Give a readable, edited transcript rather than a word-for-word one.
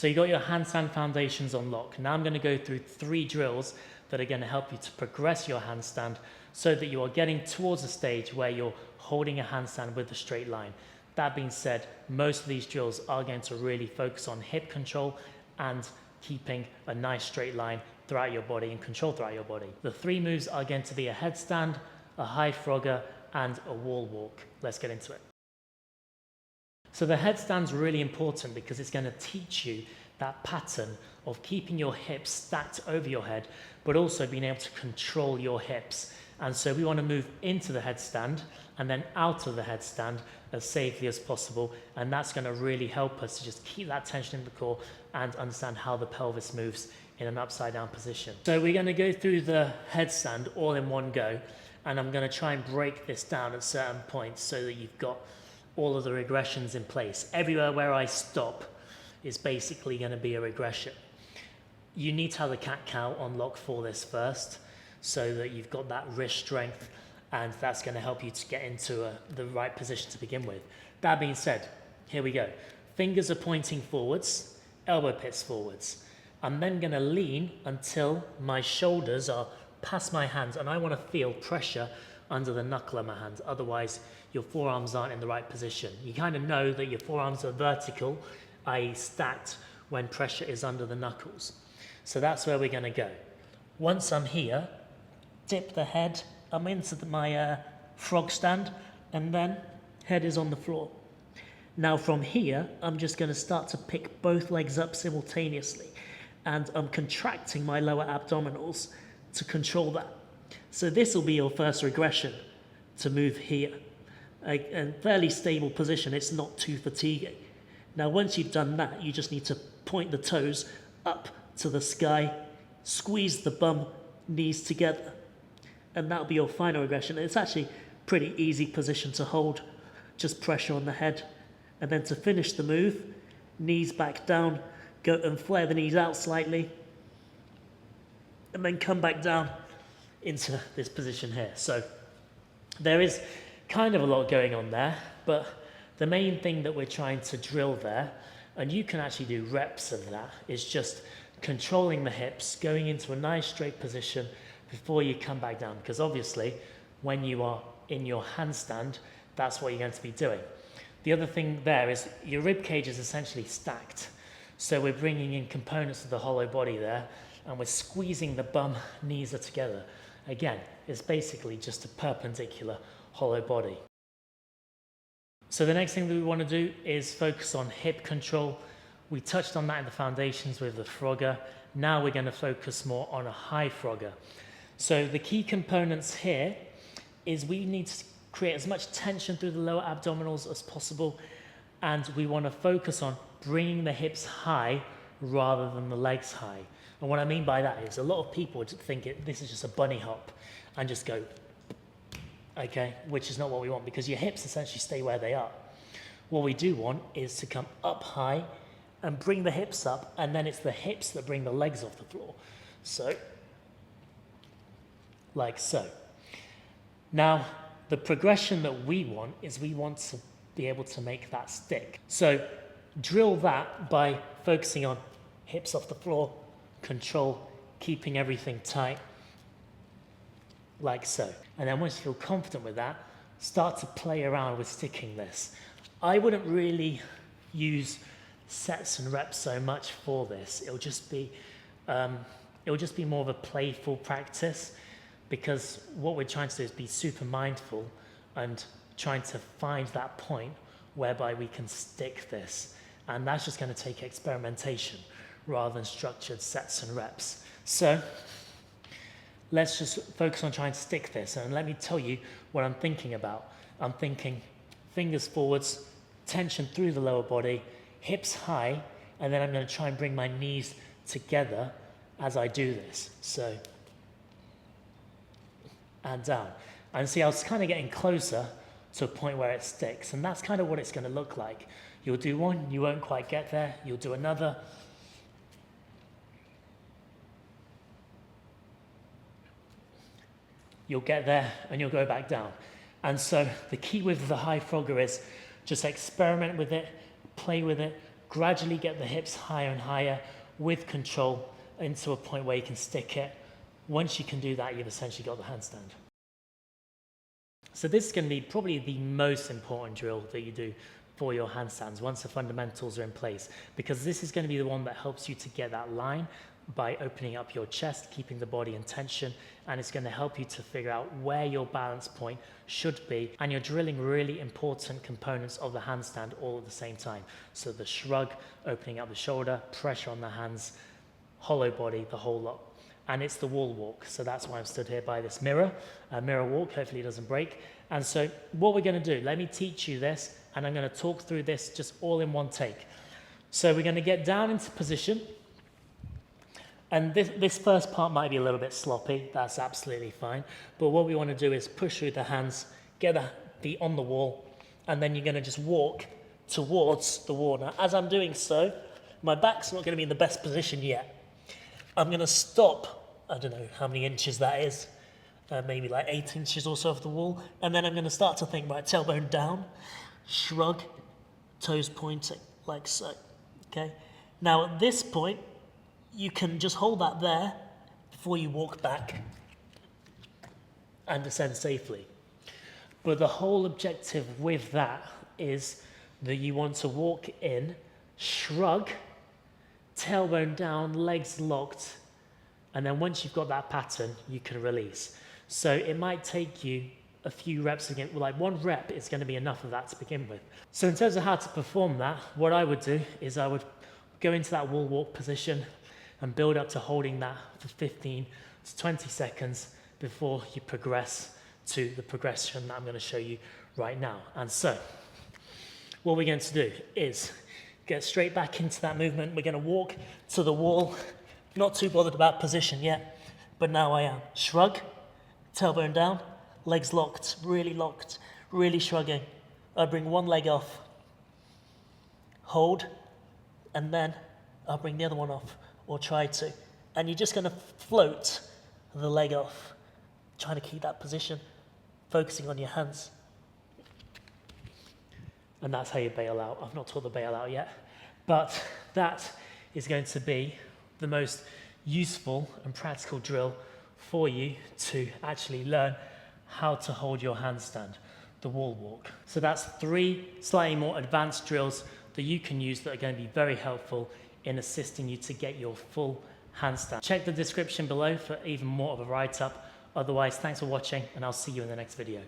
So you got your handstand foundations on lock. Now I'm going to go through 3 drills that are going to help you to progress your handstand so that you are getting towards a stage where you're holding a handstand with a straight line. That being said, most of these drills are going to really focus on hip control and keeping a nice straight line throughout your body and control throughout your body. The 3 moves are going to be a headstand, a high frogger, and a wall walk. Let's get into it. So the headstand's really important because it's going to teach you that pattern of keeping your hips stacked over your head, but also being able to control your hips. And so we want to move into the headstand and then out of the headstand as safely as possible. And that's going to really help us to just keep that tension in the core and understand how the pelvis moves in an upside down position. So we're going to go through the headstand all in one go. And I'm going to try and break this down at certain points so that you've got all of the regressions in place. Everywhere where I stop is basically going to be a regression. You need to have the cat-cow on lock for this first so that you've got that wrist strength, and that's going to help you to get into the right position to begin with. That being said, here we go. Fingers are pointing forwards, elbow pits forwards. I'm then going to lean until my shoulders are past my hands, and I want to feel pressure under the knuckle of my hands. Otherwise, your forearms aren't in the right position. You kind of know that your forearms are vertical, i.e. stacked, when pressure is under the knuckles. So that's where we're going to go. Once I'm here, dip the head, I'm into my frog stand, and then head is on the floor. Now from here, I'm just going to start to pick both legs up simultaneously, and I'm contracting my lower abdominals to control that. So this will be your first regression, to move here. A fairly stable position, it's not too fatiguing. Now once you've done that, you just need to point the toes up to the sky, squeeze the bum, knees together, and that'll be your final regression. It's actually a pretty easy position to hold, just pressure on the head. And then to finish the move, knees back down, go and flare the knees out slightly, and then come back down into this position here. So there is kind of a lot going on there, but the main thing that we're trying to drill there, and you can actually do reps of that, is just controlling the hips, going into a nice straight position before you come back down, because obviously when you are in your handstand, that's what you're going to be doing. The other thing there is your rib cage is essentially stacked, so we're bringing in components of the hollow body there, and we're squeezing the bum, knees are together. Again, it's basically just a perpendicular hollow body. So the next thing that we want to do is focus on hip control. We touched on that in the foundations with the frogger. Now we're going to focus more on a high frogger. So the key components here is we need to create as much tension through the lower abdominals as possible, and we want to focus on bringing the hips high rather than the legs high. And what I mean by that is a lot of people would think this is just a bunny hop and just go, okay, which is not what we want, because your hips essentially stay where they are. What we do want is to come up high and bring the hips up, and then it's the hips that bring the legs off the floor. So, like so. Now, the progression that we want is we want to be able to make that stick. So, drill that by focusing on hips off the floor, control, keeping everything tight, like so. And then once you feel confident with that, start to play around with sticking this. I wouldn't really use sets and reps so much for this. It'll just be more of a playful practice, because what we're trying to do is be super mindful and trying to find that point whereby we can stick this. And that's just going to take experimentation rather than structured sets and reps. So let's just focus on trying to stick this, and let me tell you what I'm thinking about. I'm thinking fingers forwards, tension through the lower body, hips high, and then I'm going to try and bring my knees together as I do this. So, and down. And see, I was kind of getting closer to a point where it sticks, and that's kind of what it's going to look like. You'll do one, you won't quite get there, you'll do another. You'll get there and you'll go back down. And so the key with the high frogger is just experiment with it, play with it, gradually get the hips higher and higher with control into a point where you can stick it. Once you can do that, you've essentially got the handstand. So this is going to be probably the most important drill that you do for your handstands once the fundamentals are in place, because this is going to be the one that helps you to get that line by opening up your chest, keeping the body in tension, and it's going to help you to figure out where your balance point should be, and you're drilling really important components of the handstand all at the same time. So the shrug, opening up the shoulder, pressure on the hands, hollow body, the whole lot. And it's the wall walk, so that's why I'm stood here by this mirror walk. Hopefully it doesn't break. And so what we're going to do, let me teach you this, and I'm going to talk through this just all in one take. So we're going to get down into position, and this first part might be a little bit sloppy. That's absolutely fine. But what we want to do is push through the hands, get the feet on the wall, and then you're going to just walk towards the wall. Now, as I'm doing so, my back's not going to be in the best position yet. I'm going to stop, I don't know how many inches that is, maybe like 8 inches or so off the wall, and then I'm going to start to think, right, tailbone down, shrug, toes pointing, like so, okay? Now at this point, you can just hold that there before you walk back and descend safely. But the whole objective with that is that you want to walk in, shrug, tailbone down, legs locked, and then once you've got that pattern, you can release. So it might take you a few reps again, like 1 rep is going to be enough of that to begin with. So in terms of how to perform that, what I would do is I would go into that wall walk position and build up to holding that for 15 to 20 seconds before you progress to the progression that I'm going to show you right now. And so what we're going to do is get straight back into that movement. We're going to walk to the wall, not too bothered about position yet, but now I am. Shrug, tailbone down, legs locked, really shrugging. I bring one leg off, hold, and then I'll bring the other one off, or try to. And you're just going to float the leg off, trying to keep that position, focusing on your hands. And that's how you bail out. I've not taught the bail out yet, but that is going to be the most useful and practical drill for you to actually learn how to hold your handstand, the wall walk. So that's 3 slightly more advanced drills that you can use that are going to be very helpful in assisting you to get your full handstand. Check the description below for even more of a write-up. Otherwise, thanks for watching, and I'll see you in the next video.